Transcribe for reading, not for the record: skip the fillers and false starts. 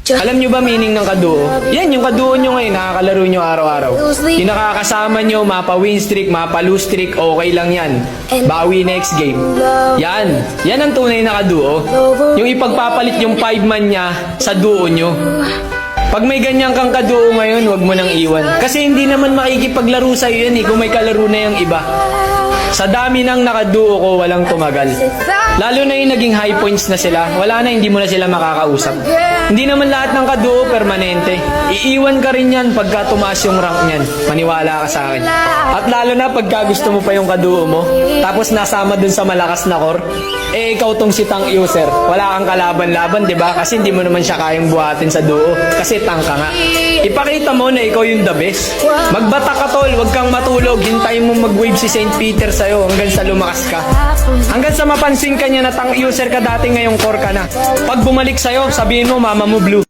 Alam nyo ba meaning ng kaduo? Yan, yung kaduo nyo ngayon, nakakalaro nyo araw-araw. Yung nakakasama nyo, mapa win streak, mapa lose streak, okay lang yan. Bawi next game. Yan. Yan ang tunay na kaduo. Yung ipagpapalit yung 5 man niya sa duo nyo. Pag may ganyan kang kaduo ngayon, wag mo nang iwan. Kasi hindi naman makikipaglaro sa'yo yan kung may kalaro na yung iba. Sa dami ng nakaduo ko, walang tumagal. Lalo na yung naging high points na sila, wala na, hindi mo na sila makakausap. Hindi naman lahat ng kaduo permanente. Iiwan ka rin yan pagka tumaas yung rank niyan. Maniwala ka sa akin. At lalo na pagka gusto mo pa yung kaduo mo, tapos nasama dun sa malakas na core, ikaw tong si tank user. Wala kang kalaban-laban, di ba? Kasi hindi mo naman siya kayang buhatin sa duo. Kasi tank ka nga. Ipakita mo na ikaw yung the best. Magbata ka tol, wag kang matulog. Hintayin mo mag-wave si St. Peter sa'yo hanggang sa lumakas ka. Hanggang sa mapansin ka niya na tank user ka dati, ngayong core ka na. Pag bumalik sa'yo, sabihin mo mama mo blue.